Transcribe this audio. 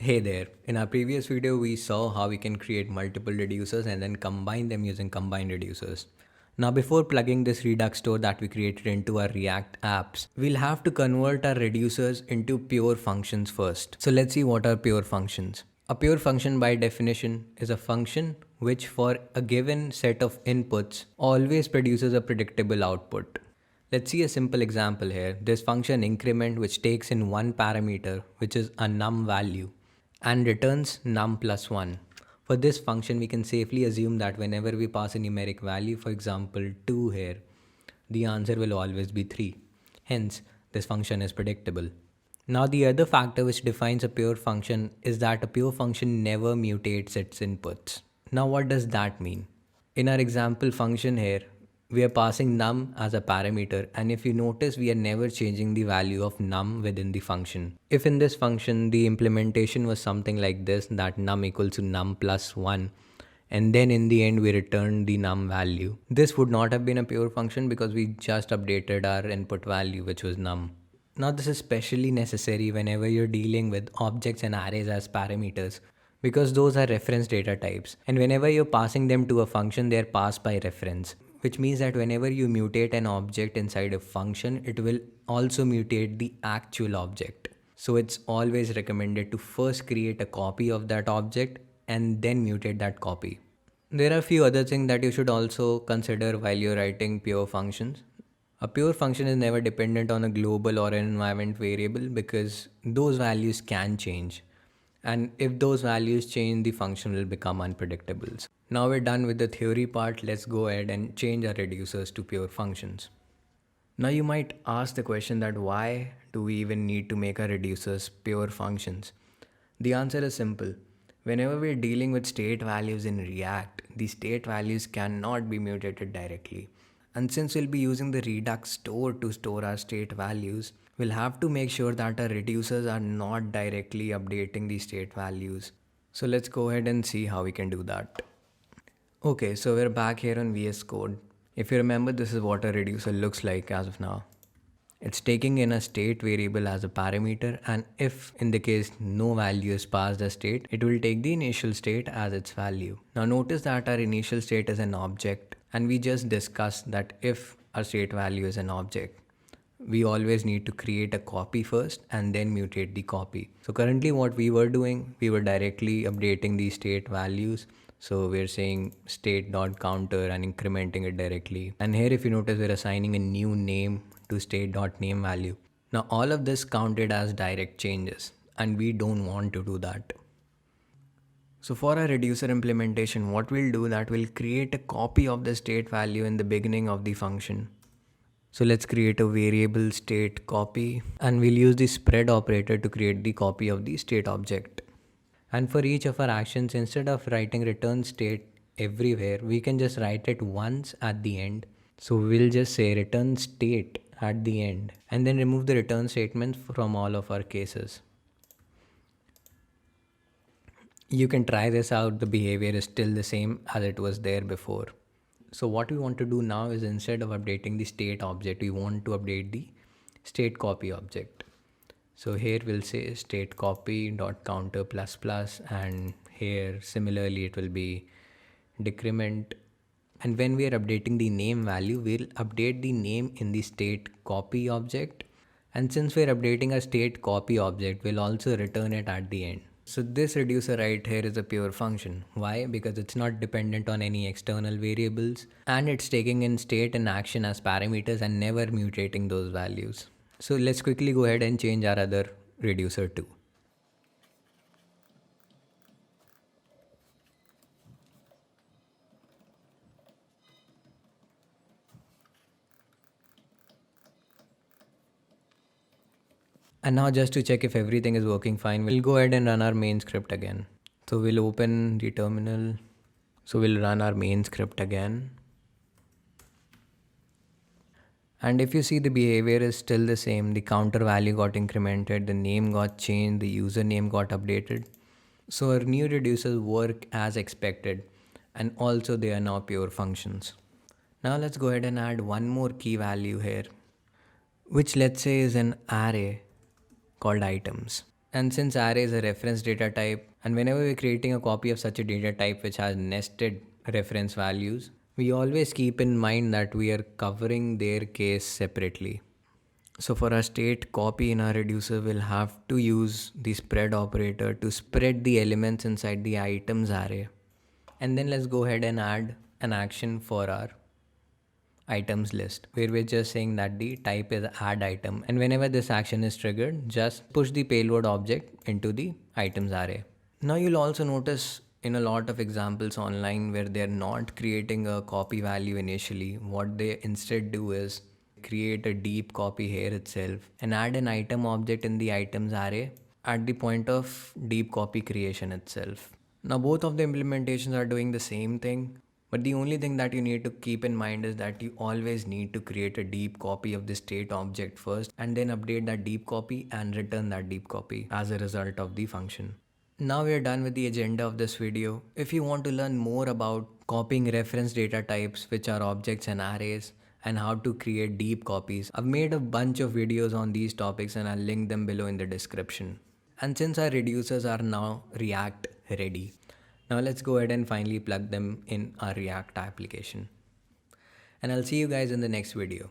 Hey there, in our previous video we saw how we can create multiple reducers and then combine them using combined reducers. Now before plugging this Redux store that we created into our React apps, we'll have to convert our reducers into pure functions first. So let's see what are pure functions. A pure function by definition is a function which for a given set of inputs always produces a predictable output. Let's see a simple example here. This function increment which takes in one parameter which is a num value and returns num plus 1. For this function we can safely assume that whenever we pass a numeric value, for example 2 here, the answer will always be 3. Hence, this function is predictable. Now the other factor which defines a pure function is that a pure function never mutates its inputs. Now what does that mean? In our example function here, we are passing num as a parameter, and if you notice we are never changing the value of num within the function. If in this function the implementation was something like this, that num equals to num plus 1, and then in the end we return the num value, this would not have been a pure function because we just updated our input value which was num. Now this is especially necessary whenever you're dealing with objects and arrays as parameters, because those are reference data types, and whenever you're passing them to a function they're passed by reference, which means that whenever you mutate an object inside a function it will also mutate the actual object. So it's always recommended to first create a copy of that object and then mutate that copy. There are a few other things that you should also consider while you're writing pure functions. A pure function is never dependent on a global or an environment variable because those values can change. And if those values change, the function will become unpredictable. Now we're done with the theory part, let's go ahead and change our reducers to pure functions. Now you might ask the question that why do we even need to make our reducers pure functions? The answer is simple. Whenever we're dealing with state values in React, the state values cannot be mutated directly. And since we'll be using the Redux store to store our state values, we'll have to make sure that our reducers are not directly updating the state values. So let's go ahead and see how we can do that. Okay, so we're back here on VS Code. If you remember, this is what a reducer looks like as of now. It's taking in a state variable as a parameter, and if in the case no value is passed as state, it will take the initial state as its value. Now notice that our initial state is an object, and we just discussed that if our state value is an object, we always need to create a copy first and then mutate the copy. So currently what we were doing, we were directly updating the state values. So we're saying state.counter and incrementing it directly. And here if you notice, we're assigning a new name to state.name value. Now all of this counted as direct changes, and we don't want to do that. So for our reducer implementation, what we'll do that we'll create a copy of the state value in the beginning of the function. So let's create a variable state copy, and we'll use the spread operator to create the copy of the state object. And for each of our actions, instead of writing return state everywhere, we can just write it once at the end. So we'll just say return state at the end and then remove the return statement from all of our cases. You can try this out, the behavior is still the same as it was there before. So what we want to do now is instead of updating the state object, we want to update the state copy object. So here we'll say state copy dot counter plus plus, and here similarly it will be decrement. And when we are updating the name value, we'll update the name in the state copy object. And since we're updating a state copy object, we'll also return it at the end. So this reducer right here is a pure function. Why? Because it's not dependent on any external variables, and it's taking in state and action as parameters and never mutating those values. So let's quickly go ahead and change our other reducer too. And now just to check if everything is working fine, we'll go ahead and run our main script again. So we'll open the terminal. So we'll run our main script again. And if you see, the behavior is still the same. The counter value got incremented, the name got changed, the username got updated. So our new reducers work as expected, and also they are now pure functions. Now let's go ahead and add one more key value here, which let's say is an array called items. And since array is a reference data type, and whenever we're creating a copy of such a data type which has nested reference values, we always keep in mind that we are covering their case separately. So for our state copy in our reducer, we'll have to use the spread operator to spread the elements inside the items array. And then let's go ahead and add an action for our items list where we're just saying that the type is add item, and whenever this action is triggered, just push the payload object into the items array. Now you'll also notice in a lot of examples online where they're not creating a copy value initially, what they instead do is create a deep copy here itself and add an item object in the items array at the point of deep copy creation itself. Now both of the implementations are doing the same thing, but the only thing that you need to keep in mind is that you always need to create a deep copy of the state object first and then update that deep copy and return that deep copy as a result of the function. Now we are done with the agenda of this video. If you want to learn more about copying reference data types, which are objects and arrays, and how to create deep copies, I've made a bunch of videos on these topics and I'll link them below in the description. And since our reducers are now React ready, now let's go ahead and finally plug them in our React application. And I'll see you guys in the next video.